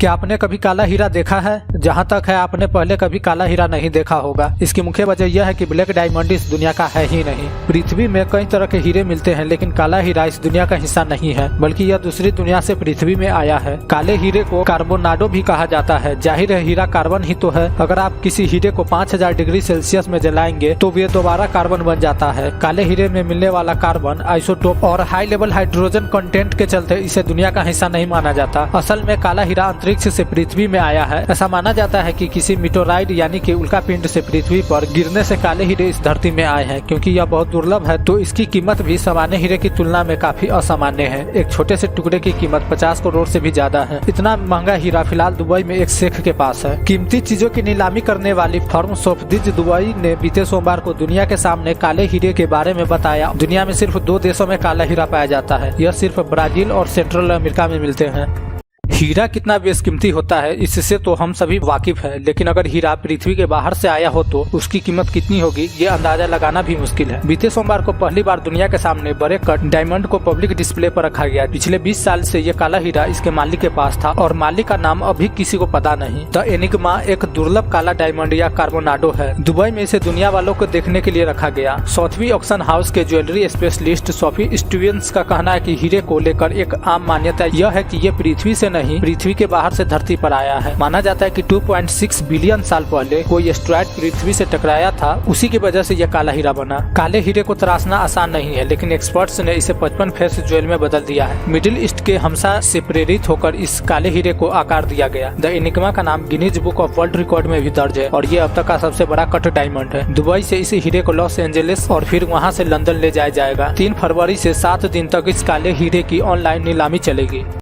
क्या आपने कभी काला हीरा देखा है? जहाँ तक है आपने पहले कभी काला हीरा नहीं देखा होगा। इसकी मुख्य वजह यह है कि ब्लैक डायमंड इस दुनिया का है ही नहीं। पृथ्वी में कई तरह के हीरे मिलते हैं, लेकिन काला हीरा इस दुनिया का हिस्सा नहीं है, बल्कि यह दूसरी दुनिया से पृथ्वी में आया है। काले हीरे को कार्बोनाडो भी कहा जाता है। जाहिर है हीरा कार्बन ही तो है। अगर आप किसी हीरे को 5000 डिग्री सेल्सियस में जलाएंगे तो वे दोबारा कार्बन बन जाता है। काले हीरे में मिलने वाला कार्बन आइसोटोप और हाई लेवल हाइड्रोजन कंटेंट के चलते इसे दुनिया का हिस्सा नहीं माना जाता। असल में काला हीरा अंतरिक्ष से पृथ्वी में आया है। ऐसा माना जाता है कि किसी मीटोराइड यानी कि उल्कापिंड से पृथ्वी पर गिरने से काले हीरे इस धरती में आए हैं। क्योंकि यह बहुत दुर्लभ है तो इसकी कीमत भी सामान्य हीरे की तुलना में काफी असामान्य है। एक छोटे से टुकड़े की कीमत 50 करोड़ से भी ज्यादा है। इतना महंगा हीरा फिलहाल दुबई में एक शेख के पास है। कीमती चीजों की नीलामी करने वाली फर्म सोफदिज दुबई ने बीते सोमवार को दुनिया के सामने काले हीरे के बारे में बताया। दुनिया में सिर्फ 2 देशों में काला हीरा पाया जाता है। यह सिर्फ ब्राजील और सेंट्रल अमेरिका में मिलते हैं। हीरा कितना बेशकीमती होता है इससे तो हम सभी वाकिफ हैं, लेकिन अगर हीरा पृथ्वी के बाहर से आया हो तो उसकी कीमत कितनी होगी ये अंदाजा लगाना भी मुश्किल है। बीते सोमवार को पहली बार दुनिया के सामने बड़े कट डायमंड को पब्लिक डिस्प्ले पर रखा गया। पिछले 20 साल से ये काला हीरा इसके मालिक के पास था और मालिक का नाम अभी किसी को पता नहीं। द एनिग्मा एक दुर्लभ काला डायमंड या कार्बोनाडो है। दुबई में इसे दुनिया वालों को देखने के लिए रखा गया। सौथवी ऑक्शन हाउस के ज्वेलरी स्पेशलिस्ट सोफी स्टीवेंस का कहना है कि हीरे को लेकर एक आम मान्यता यह है कि ये पृथ्वी से नहीं, पृथ्वी के बाहर से धरती पर आया है। माना जाता है कि 2.6 बिलियन साल पहले कोई एस्टेरॉयड पृथ्वी से टकराया था, उसी की वजह से यह काला हीरा बना। काले हीरे को तराशना आसान नहीं है, लेकिन एक्सपर्ट्स ने इसे 55 फेस ज्वेल में बदल दिया है। मिडिल ईस्ट के हमसा से प्रेरित होकर इस काले हीरे को आकार दिया गया। द एनिग्मा का नाम Guinness book of world record में भी दर्ज है और ये अब तक का सबसे बड़ा कट डायमंड है। दुबई से इस हीरे को लॉस एंजलिस और फिर वहाँ से लंदन ले जाया जाएगा। 3 फरवरी से 7 दिन तक इस काले हीरे की ऑनलाइन नीलामी चलेगी।